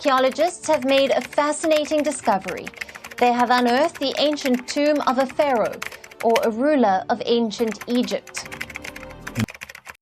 Archaeologists have made a fascinating discovery. They have unearthed the ancient tomb of a pharaoh, or a ruler of ancient Egypt.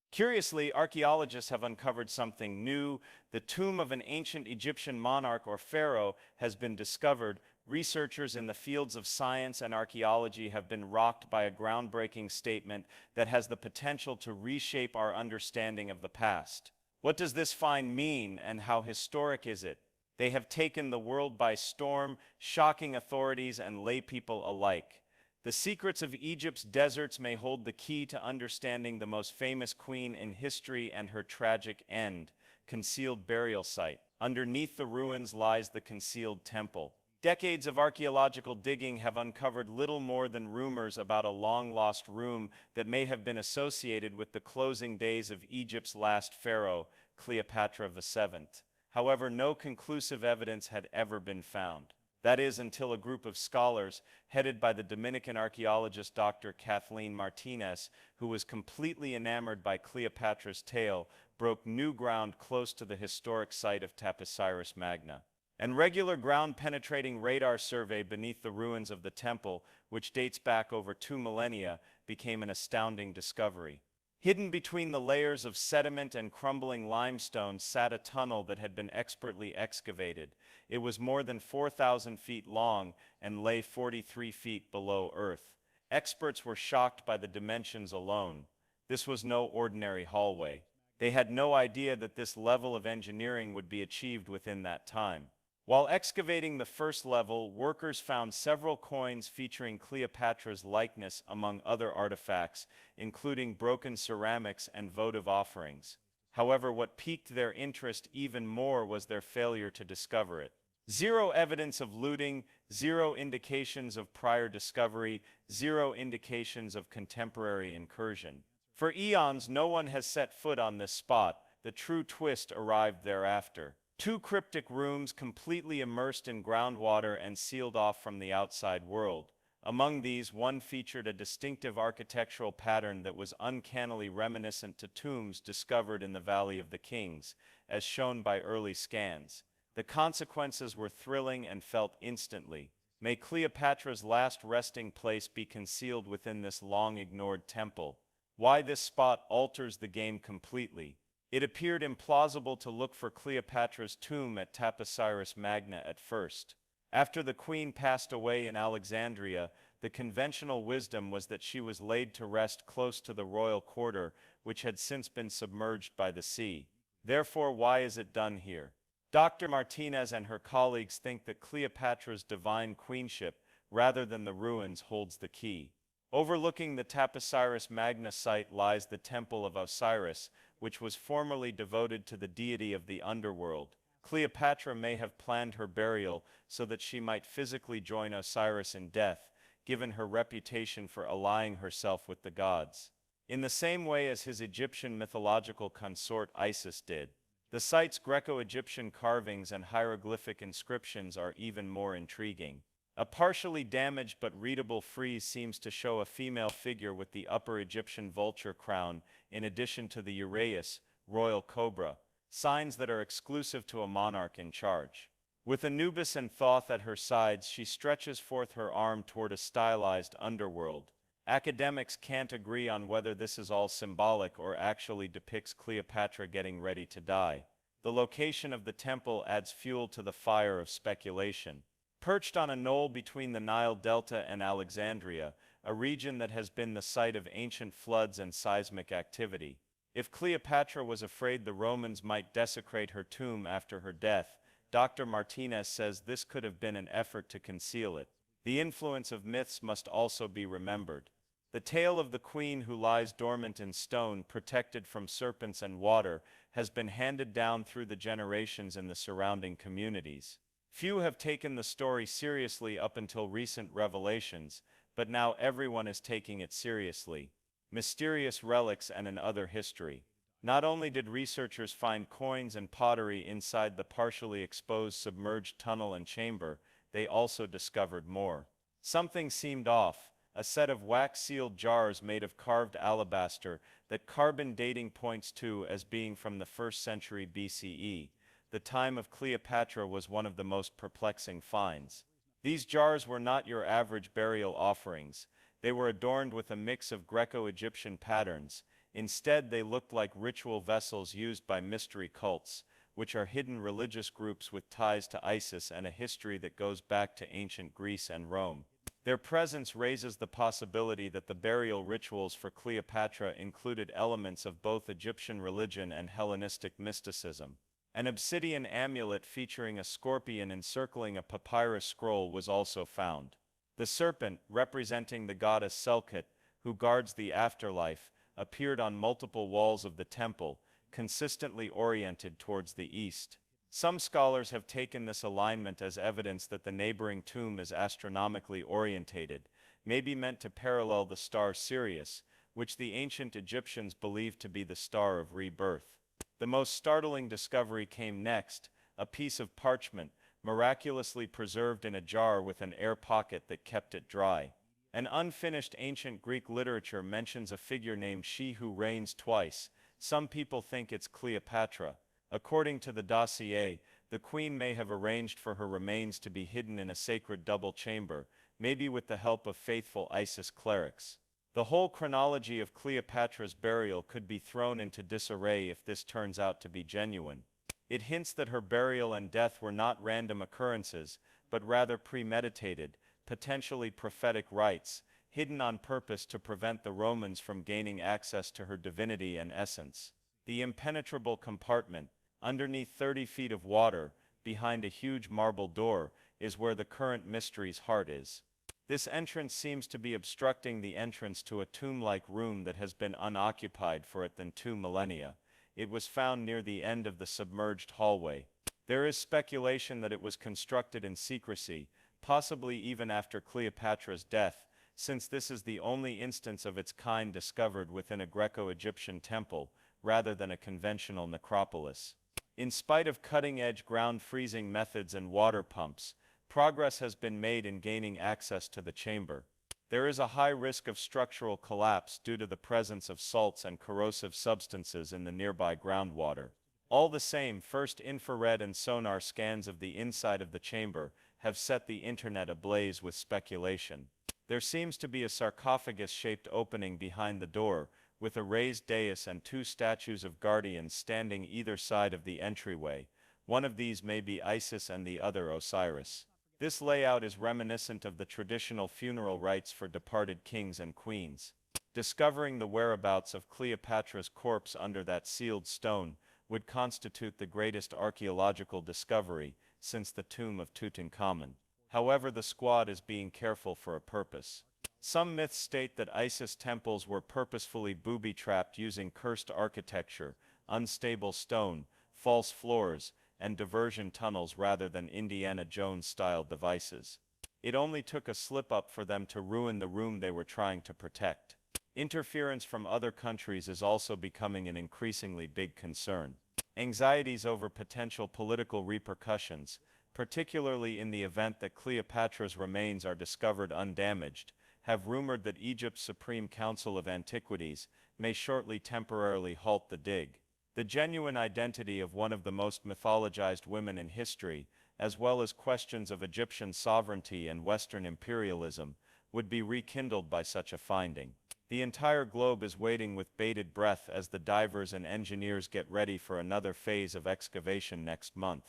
Curiously, archaeologists have uncovered something new. The tomb of an ancient Egyptian monarch or pharaoh has been discovered. Researchers in the fields of science and archaeology have been rocked by a groundbreaking statement that has the potential to reshape our understanding of the past. What does this find mean, and how historic is it? They have taken the world by storm, shocking authorities and laypeople alike. The secrets of Egypt's deserts may hold the key to understanding the most famous queen in history and her tragic end, concealed burial site. Underneath the ruins lies the concealed temple. Decades of archaeological digging have uncovered little more than rumors about a long-lost room that may have been associated with the closing days of Egypt's last pharaoh, Cleopatra VII. However, no conclusive evidence had ever been found. That is, until a group of scholars, headed by the Dominican archaeologist Dr. Kathleen Martinez, who was completely enamored by Cleopatra's tale, broke new ground close to the historic site of Taposiris Magna. An regular ground-penetrating radar survey beneath the ruins of the temple, which dates back over 2 millennia, became an astounding discovery. Hidden between the layers of sediment and crumbling limestone sat a tunnel that had been expertly excavated. It was more than 4,000 feet long and lay 43 feet below earth. Experts were shocked by the dimensions alone. This was no ordinary hallway. They had no idea that this level of engineering would be achieved within that time. While excavating the first level, workers found several coins featuring Cleopatra's likeness among other artifacts, including broken ceramics and votive offerings. However, what piqued their interest even more was their failure to discover it. Zero evidence of looting, zero indications of prior discovery, zero indications of contemporary incursion. For eons, no one has set foot on this spot. The true twist arrived thereafter. 2 cryptic rooms completely immersed in groundwater and sealed off from the outside world. Among these, one featured a distinctive architectural pattern that was uncannily reminiscent to tombs discovered in the Valley of the Kings, as shown by early scans. The consequences were thrilling and felt instantly. May Cleopatra's last resting place be concealed within this long-ignored temple. Why this spot alters the game completely. It appeared implausible to look for Cleopatra's tomb at Taposiris Magna at first. After the queen passed away in Alexandria, the conventional wisdom was that she was laid to rest close to the royal quarter, which had since been submerged by the sea. Therefore, why is it done here? Dr. Martinez and her colleagues think that Cleopatra's divine queenship, rather than the ruins, holds the key. Overlooking the Taposiris Magna site lies the Temple of Osiris, which was formerly devoted to the deity of the underworld. Cleopatra may have planned her burial so that she might physically join Osiris in death, given her reputation for allying herself with the gods, in the same way as his Egyptian mythological consort Isis did. The site's Greco-Egyptian carvings and hieroglyphic inscriptions are even more intriguing. A partially damaged but readable frieze seems to show a female figure with the upper Egyptian vulture crown, in addition to the uraeus, royal cobra, signs that are exclusive to a monarch in charge. With Anubis and Thoth at her sides, she stretches forth her arm toward a stylized underworld. Academics can't agree on whether this is all symbolic or actually depicts Cleopatra getting ready to die. The location of the temple adds fuel to the fire of speculation. Perched on a knoll between the Nile Delta and Alexandria, a region that has been the site of ancient floods and seismic activity. If Cleopatra was afraid the Romans might desecrate her tomb after her death, Dr. Martinez says this could have been an effort to conceal it. The influence of myths must also be remembered. The tale of the queen who lies dormant in stone, protected from serpents and water, has been handed down through the generations in the surrounding communities. Few have taken the story seriously up until recent revelations, but now everyone is taking it seriously. Mysterious relics and an other history. Not only did researchers find coins and pottery inside the partially exposed submerged tunnel and chamber, they also discovered more. Something seemed off. A set of wax-sealed jars made of carved alabaster that carbon dating points to as being from the 1st century BCE. the time of Cleopatra was one of the most perplexing finds. These jars were not your average burial offerings. They were adorned with a mix of Greco-Egyptian patterns. Instead, they looked like ritual vessels used by mystery cults, which are hidden religious groups with ties to Isis and a history that goes back to ancient Greece and Rome. Their presence raises the possibility that the burial rituals for Cleopatra included elements of both Egyptian religion and Hellenistic mysticism. An obsidian amulet featuring a scorpion encircling a papyrus scroll was also found. The serpent, representing the goddess Selkut, who guards the afterlife, appeared on multiple walls of the temple, consistently oriented towards the east. Some scholars have taken this alignment as evidence that the neighboring tomb is astronomically orientated, maybe meant to parallel the star Sirius, which the ancient Egyptians believed to be the star of rebirth. The most startling discovery came next, a piece of parchment, miraculously preserved in a jar with an air pocket that kept it dry. An unfinished ancient Greek literature mentions a figure named She Who Reigns Twice. Some people think it's Cleopatra. According to the dossier, the queen may have arranged for her remains to be hidden in a sacred double chamber, maybe with the help of faithful Isis clerics. The whole chronology of Cleopatra's burial could be thrown into disarray if this turns out to be genuine. It hints that her burial and death were not random occurrences, but rather premeditated, potentially prophetic rites, hidden on purpose to prevent the Romans from gaining access to her divinity and essence. The impenetrable compartment, underneath 30 feet of water, behind a huge marble door, is where the current mystery's heart is. This entrance seems to be obstructing the entrance to a tomb-like room that has been unoccupied for it than 2 millennia. It was found near the end of the submerged hallway. There is speculation that it was constructed in secrecy, possibly even after Cleopatra's death, since this is the only instance of its kind discovered within a Greco-Egyptian temple, rather than a conventional necropolis. In spite of cutting-edge ground freezing methods and water pumps, progress has been made in gaining access to the chamber. There is a high risk of structural collapse due to the presence of salts and corrosive substances in the nearby groundwater. All the same, first infrared and sonar scans of the inside of the chamber have set the internet ablaze with speculation. There seems to be a sarcophagus-shaped opening behind the door, with a raised dais and 2 statues of guardians standing either side of the entryway. One of these may be Isis and the other Osiris. This layout is reminiscent of the traditional funeral rites for departed kings and queens. Discovering the whereabouts of Cleopatra's corpse under that sealed stone would constitute the greatest archaeological discovery since the tomb of Tutankhamun. However, the squad is being careful for a purpose. Some myths state that Isis temples were purposefully booby-trapped using cursed architecture, unstable stone, false floors, and diversion tunnels rather than Indiana Jones-style devices. It only took a slip-up for them to ruin the room they were trying to protect. Interference from other countries is also becoming an increasingly big concern. Anxieties over potential political repercussions, particularly in the event that Cleopatra's remains are discovered undamaged, have rumored that Egypt's Supreme Council of Antiquities may shortly temporarily halt the dig. The genuine identity of one of the most mythologized women in history, as well as questions of Egyptian sovereignty and Western imperialism, would be rekindled by such a finding. The entire globe is waiting with bated breath as the divers and engineers get ready for another phase of excavation next month.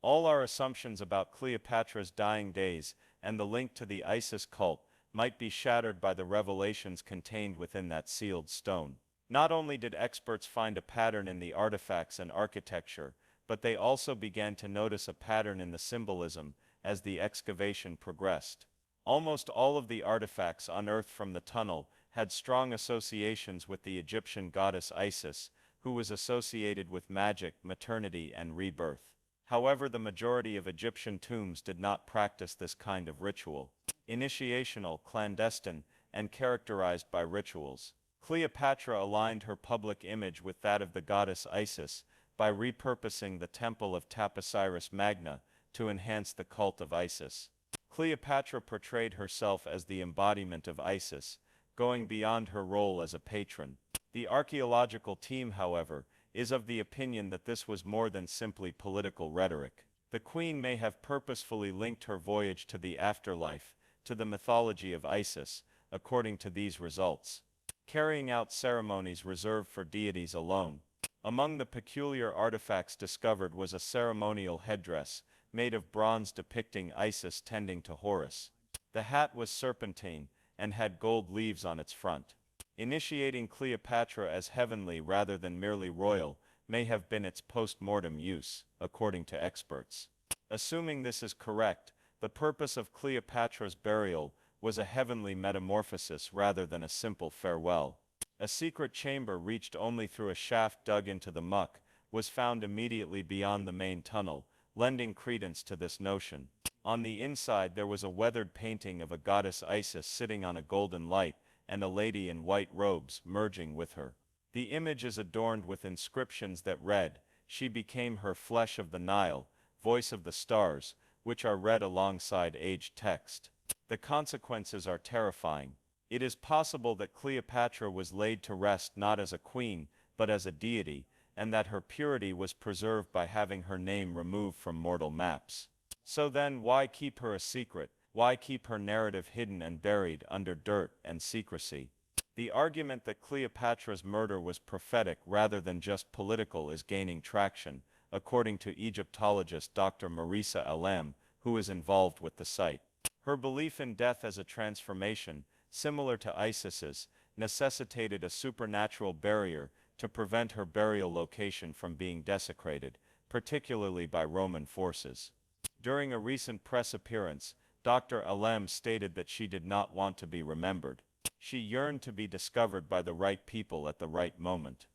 All our assumptions about Cleopatra's dying days and the link to the Isis cult might be shattered by the revelations contained within that sealed stone. Not only did experts find a pattern in the artifacts and architecture, but they also began to notice a pattern in the symbolism as the excavation progressed. Almost all of the artifacts unearthed from the tunnel had strong associations with the Egyptian goddess Isis, who was associated with magic, maternity, and rebirth. However, the majority of Egyptian tombs did not practice this kind of ritual. Initiational, clandestine, and characterized by rituals. Cleopatra aligned her public image with that of the goddess Isis by repurposing the temple of Taposiris Magna to enhance the cult of Isis. Cleopatra portrayed herself as the embodiment of Isis, going beyond her role as a patron. The archaeological team, however, is of the opinion that this was more than simply political rhetoric. The queen may have purposefully linked her voyage to the afterlife, to the mythology of Isis, according to these results, carrying out ceremonies reserved for deities alone. Among the peculiar artifacts discovered was a ceremonial headdress, made of bronze depicting Isis tending to Horus. The hat was serpentine, and had gold leaves on its front. Initiating Cleopatra as heavenly rather than merely royal may have been its post-mortem use, according to experts. Assuming this is correct, the purpose of Cleopatra's burial was a heavenly metamorphosis rather than a simple farewell. A secret chamber reached only through a shaft dug into the muck was found immediately beyond the main tunnel, lending credence to this notion. On the inside there was a weathered painting of a goddess Isis sitting on a golden light, and a lady in white robes merging with her. The image is adorned with inscriptions that read, "She became her flesh of the Nile, voice of the stars," which are read alongside aged text. The consequences are terrifying. It is possible that Cleopatra was laid to rest not as a queen, but as a deity, and that her purity was preserved by having her name removed from mortal maps. So then, why keep her a secret? Why keep her narrative hidden and buried under dirt and secrecy? The argument that Cleopatra's murder was prophetic rather than just political is gaining traction, according to Egyptologist Dr. Marisa Alam, who is involved with the site. Her belief in death as a transformation, similar to Isis's, necessitated a supernatural barrier to prevent her burial location from being desecrated, particularly by Roman forces. During a recent press appearance, Dr. Alem stated that she did not want to be remembered. She yearned to be discovered by the right people at the right moment.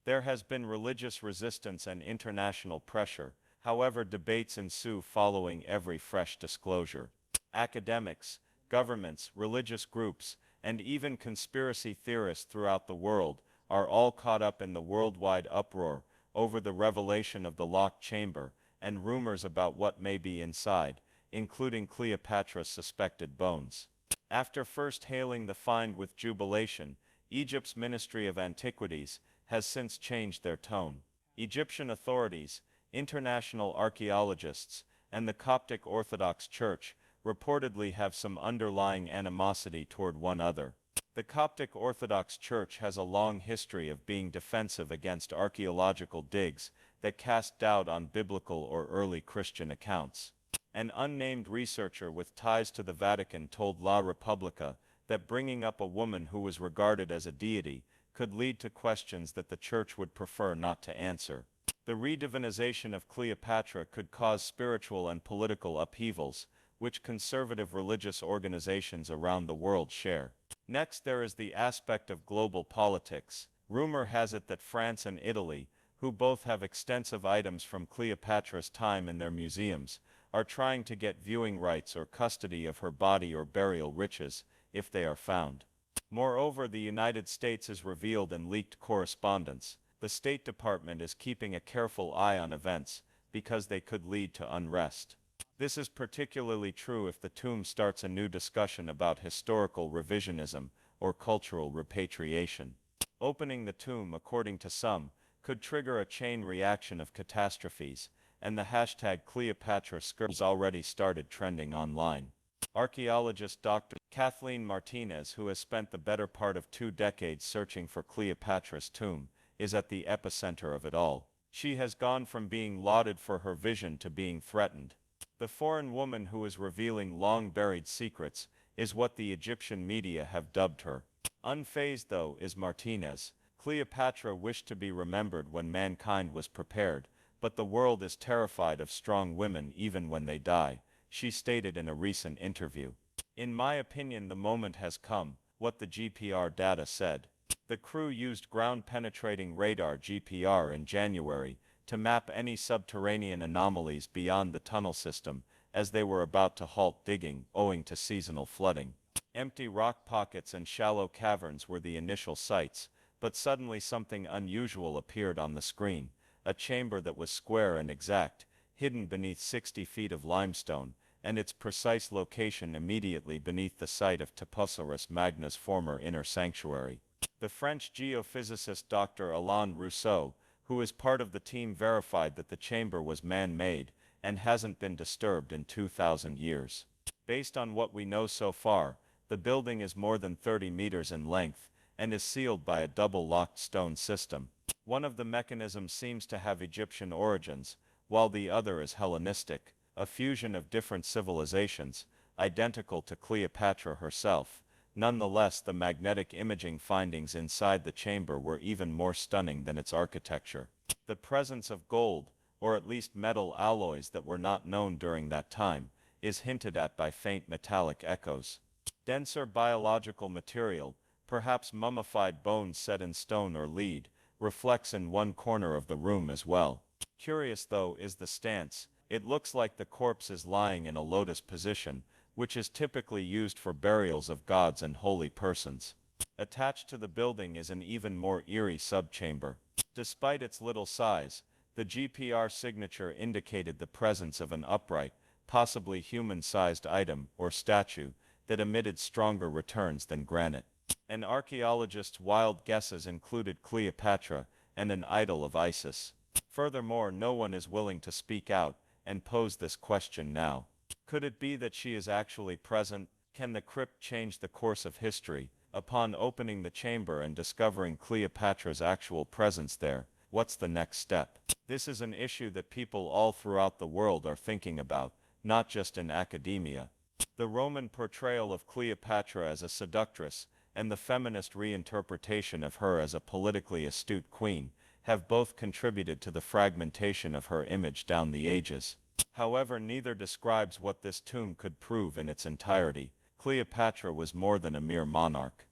There has been religious resistance and international pressure, however debates ensue following every fresh disclosure. Academics, governments, religious groups, and even conspiracy theorists throughout the world are all caught up in the worldwide uproar over the revelation of the locked chamber and rumors about what may be inside, including Cleopatra's suspected bones. After first hailing the find with jubilation, Egypt's Ministry of Antiquities has since changed their tone. Egyptian authorities, international archaeologists, and the Coptic Orthodox Church reportedly have some underlying animosity toward one another. The Coptic Orthodox Church has a long history of being defensive against archaeological digs that cast doubt on biblical or early Christian accounts. An unnamed researcher with ties to the Vatican told La Repubblica that bringing up a woman who was regarded as a deity could lead to questions that the Church would prefer not to answer. The redivinization of Cleopatra could cause spiritual and political upheavals, which conservative religious organizations around the world share. Next, there is the aspect of global politics. Rumor has it that France and Italy, who both have extensive items from Cleopatra's time in their museums, are trying to get viewing rights or custody of her body or burial riches, if they are found. Moreover, the United States has revealed in leaked correspondence. The State Department is keeping a careful eye on events, because they could lead to unrest. This is particularly true if the tomb starts a new discussion about historical revisionism or cultural repatriation. Opening the tomb, according to some, could trigger a chain reaction of catastrophes, and the hashtag Cleopatra has already started trending online. Archaeologist Dr. Kathleen Martinez, who has spent the better part of 2 decades searching for Cleopatra's tomb, is at the epicenter of it all. She has gone from being lauded for her vision to being threatened. The foreign woman who is revealing long-buried secrets is what the Egyptian media have dubbed her. Unfazed, though, is Martinez. Cleopatra wished to be remembered when mankind was prepared, but the world is terrified of strong women even when they die, she stated in a recent interview. In my opinion, the moment has come, what the GPR data said. The crew used ground-penetrating radar (GPR) in January to map any subterranean anomalies beyond the tunnel system as they were about to halt digging owing to seasonal flooding. Empty rock pockets and shallow caverns were the initial sites, but suddenly something unusual appeared on the screen, a chamber that was square and exact, hidden beneath 60 feet of limestone, and its precise location immediately beneath the site of Taposiris Magna's former inner sanctuary. The French geophysicist Dr. Alain Rousseau, who is part of the team, verified that the chamber was man-made and hasn't been disturbed in 2,000 years. Based on what we know so far, the building is more than 30 meters in length and is sealed by a double-locked stone system. One of the mechanisms seems to have Egyptian origins, while the other is Hellenistic, a fusion of different civilizations, identical to Cleopatra herself. Nonetheless, the magnetic imaging findings inside the chamber were even more stunning than its architecture. The presence of gold, or at least metal alloys that were not known during that time, is hinted at by faint metallic echoes. Denser biological material, perhaps mummified bones set in stone or lead, reflects in one corner of the room as well. Curious though is the stance. It looks like the corpse is lying in a lotus position, which is typically used for burials of gods and holy persons. Attached to the building is an even more eerie subchamber. Despite its little size, the GPR signature indicated the presence of an upright, possibly human-sized item or statue that emitted stronger returns than granite. An archaeologist's wild guesses included Cleopatra and an idol of Isis. Furthermore, no one is willing to speak out and pose this question now. Could it be that she is actually present? Can the crypt change the course of history? Upon opening the chamber and discovering Cleopatra's actual presence there, what's the next step? This is an issue that people all throughout the world are thinking about, not just in academia. The Roman portrayal of Cleopatra as a seductress and the feminist reinterpretation of her as a politically astute queen have both contributed to the fragmentation of her image down the ages. However, neither describes what this tomb could prove in its entirety. Cleopatra was more than a mere monarch.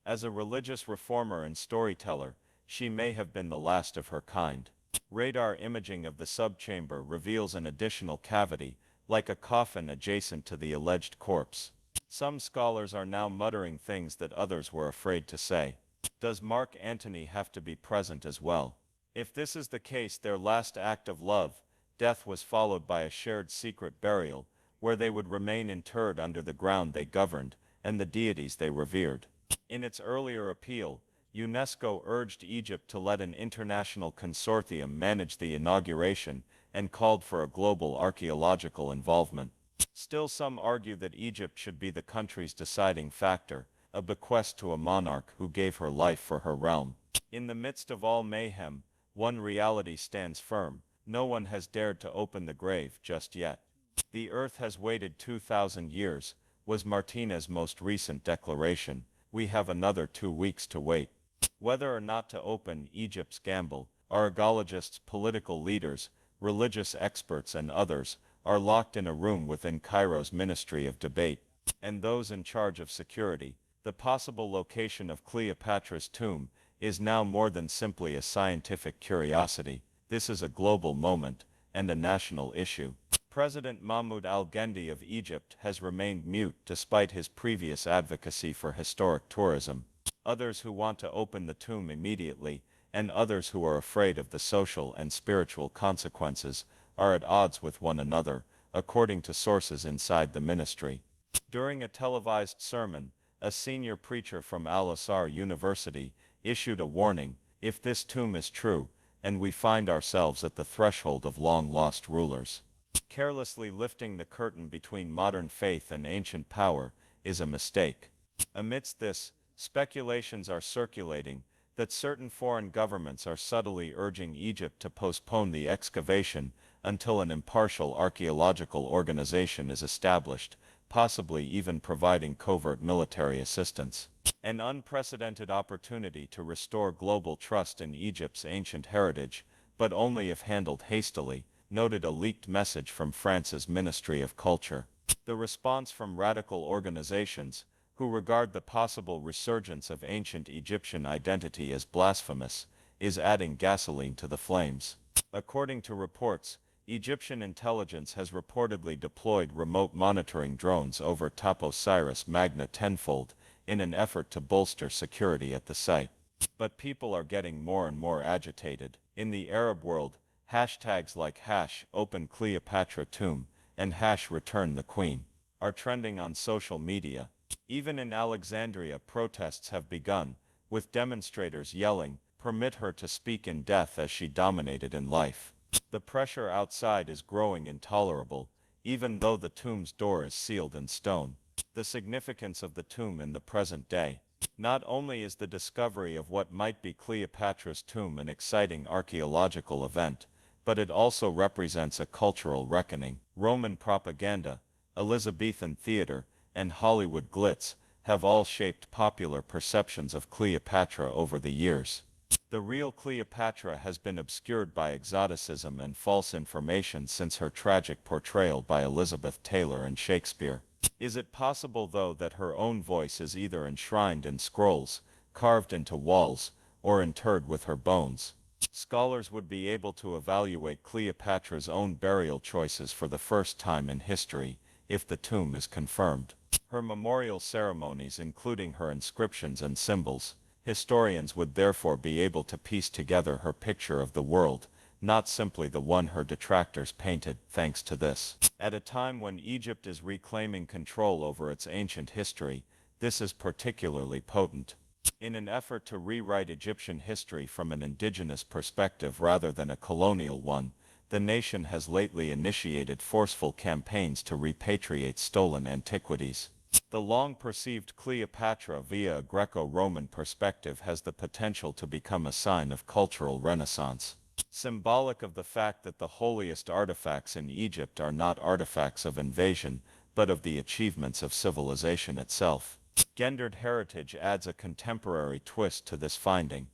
As a religious reformer and storyteller, she may have been the last of her kind. Radar imaging of the subchamber reveals an additional cavity, like a coffin adjacent to the alleged corpse. Some scholars are now muttering things that others were afraid to say. Does Mark Antony have to be present as well? If this is the case, their last act of love, death, was followed by a shared secret burial, where they would remain interred under the ground they governed and the deities they revered. In its earlier appeal, UNESCO urged Egypt to let an international consortium manage the inauguration and called for a global archaeological involvement. Still, some argue that Egypt should be the country's deciding factor, a bequest to a monarch who gave her life for her realm. In the midst of all mayhem, one reality stands firm: no one has dared to open the grave just yet. The earth has waited 2,000 years, was Martinez's most recent declaration. We have another 2 weeks to wait. Whether or not to open Egypt's gamble, archaeologists, political leaders, religious experts and others are locked in a room within Cairo's Ministry of Debate, and those in charge of security. The possible location of Cleopatra's tomb is now more than simply a scientific curiosity. This is a global moment and a national issue. President Mahmoud al-Gandhi of Egypt has remained mute despite his previous advocacy for historic tourism. Others who want to open the tomb immediately, and others who are afraid of the social and spiritual consequences, are at odds with one another, according to sources inside the ministry. During a televised sermon, a senior preacher from Al-Azhar University issued a warning: if this tomb is true, and we find ourselves at the threshold of long-lost rulers, carelessly lifting the curtain between modern faith and ancient power is a mistake. Amidst this, speculations are circulating that certain foreign governments are subtly urging Egypt to postpone the excavation until an impartial archaeological organization is established, possibly even providing covert military assistance. An unprecedented opportunity to restore global trust in Egypt's ancient heritage, but only if handled hastily, noted a leaked message from France's Ministry of Culture. The response from radical organizations, who regard the possible resurgence of ancient Egyptian identity as blasphemous, is adding gasoline to the flames. According to reports, Egyptian intelligence has reportedly deployed remote monitoring drones over Osiris Magna tenfold in an effort to bolster security at the site. But people are getting more and more agitated. In the Arab world, hashtags like #OpenCleopatra and #ReturnTheQueen are trending on social media. Even in Alexandria, protests have begun, with demonstrators yelling, permit her to speak in death as she dominated in life. The pressure outside is growing intolerable, even though the tomb's door is sealed in stone. The significance of the tomb in the present day. Not only is the discovery of what might be Cleopatra's tomb an exciting archaeological event, but it also represents a cultural reckoning. Roman propaganda, Elizabethan theater, and Hollywood glitz have all shaped popular perceptions of Cleopatra over the years. The real Cleopatra has been obscured by exoticism and false information since her tragic portrayal by Elizabeth Taylor in Shakespeare. Is it possible, though, that her own voice is either enshrined in scrolls, carved into walls, or interred with her bones? Scholars would be able to evaluate Cleopatra's own burial choices for the first time in history, if the tomb is confirmed. Her memorial ceremonies, including her inscriptions and symbols, historians would therefore be able to piece together her picture of the world, not simply the one her detractors painted. Thanks to this, at a time when Egypt is reclaiming control over its ancient history, this is particularly potent. In an effort to rewrite Egyptian history from an indigenous perspective rather than a colonial one, the nation has lately initiated forceful campaigns to repatriate stolen antiquities. The long-perceived Cleopatra via a Greco-Roman perspective has the potential to become a sign of cultural renaissance, symbolic of the fact that the holiest artifacts in Egypt are not artifacts of invasion, but of the achievements of civilization itself. Gendered heritage adds a contemporary twist to this finding.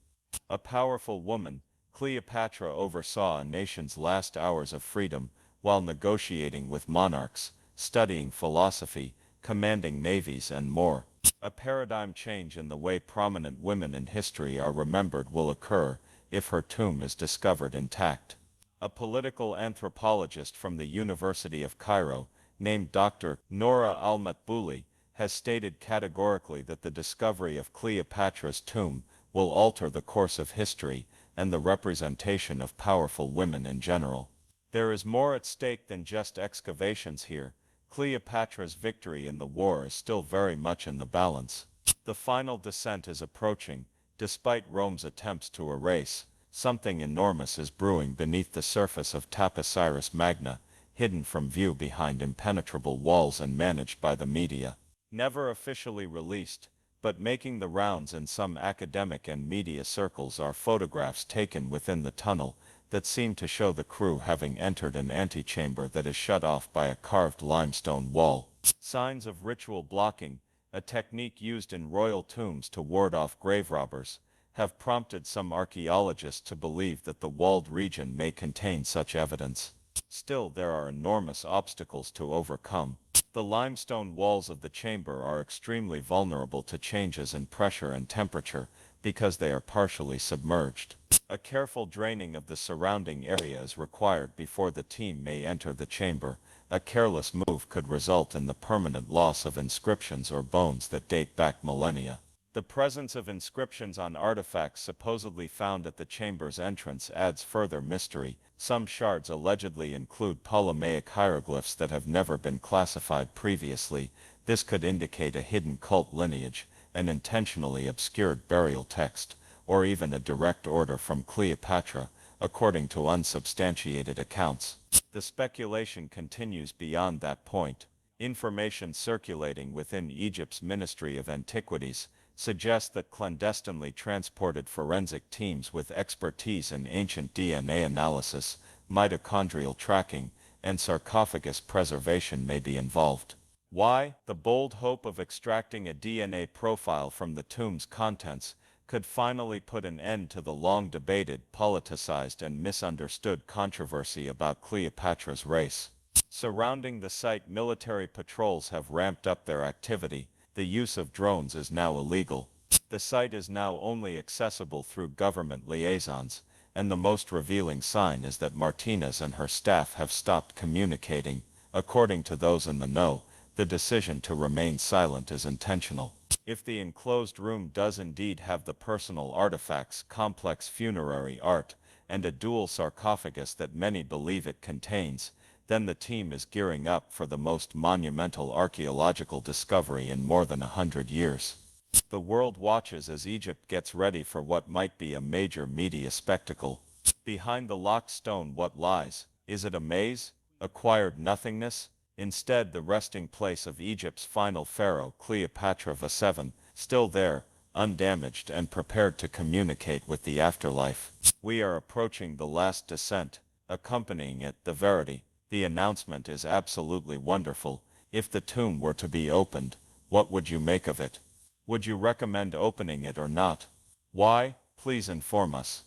A powerful woman, Cleopatra oversaw a nation's last hours of freedom while negotiating with monarchs, studying philosophy, commanding navies, and more. A paradigm change in the way prominent women in history are remembered will occur if her tomb is discovered intact. A political anthropologist from the University of Cairo, named Dr. Noura Al-Matbouli, has stated categorically that the discovery of Cleopatra's tomb will alter the course of history and the representation of powerful women in general. There is more at stake than just excavations here. Cleopatra's victory in the war is still very much in the balance. The final descent is approaching. Despite Rome's attempts to erase, something enormous is brewing beneath the surface of Taposiris Magna, hidden from view behind impenetrable walls and managed by the media. Never officially released, but making the rounds in some academic and media circles, are photographs taken within the tunnel that seem to show the crew having entered an antechamber that is shut off by a carved limestone wall. Signs of ritual blocking, a technique used in royal tombs to ward off grave robbers, have prompted some archaeologists to believe that the walled region may contain such evidence. Still, there are enormous obstacles to overcome. The limestone walls of the chamber are extremely vulnerable to changes in pressure and temperature because they are partially submerged. A careful draining of the surrounding area is required before the team may enter the chamber. A careless move could result in the permanent loss of inscriptions or bones that date back millennia. The presence of inscriptions on artifacts supposedly found at the chamber's entrance adds further mystery. Some shards allegedly include Ptolemaic hieroglyphs that have never been classified previously. This could indicate a hidden cult lineage, an intentionally obscured burial text, or even a direct order from Cleopatra, according to unsubstantiated accounts. The speculation continues beyond that point. Information circulating within Egypt's Ministry of Antiquities suggests that clandestinely transported forensic teams with expertise in ancient DNA analysis, mitochondrial tracking, and sarcophagus preservation may be involved. Why? The bold hope of extracting a DNA profile from the tomb's contents could finally put an end to the long-debated, politicized, and misunderstood controversy about Cleopatra's race. Surrounding the site, military patrols have ramped up their activity. The use of drones is now illegal. The site is now only accessible through government liaisons, and the most revealing sign is that Martinez and her staff have stopped communicating. According to those in the know, the decision to remain silent is intentional. If the enclosed room does indeed have the personal artifacts, complex funerary art, and a dual sarcophagus that many believe it contains, then the team is gearing up for the most monumental archaeological discovery in more than 100 years. The world watches as Egypt gets ready for what might be a major media spectacle. Behind the locked stone, what lies? Is it a maze? Acquired nothingness? Instead, the resting place of Egypt's final pharaoh, Cleopatra VII, still there, undamaged and prepared to communicate with the afterlife. We are approaching the last descent, accompanying it, the verity. The announcement is absolutely wonderful. If the tomb were to be opened, what would you make of it? Would you recommend opening it or not? Why? Please inform us.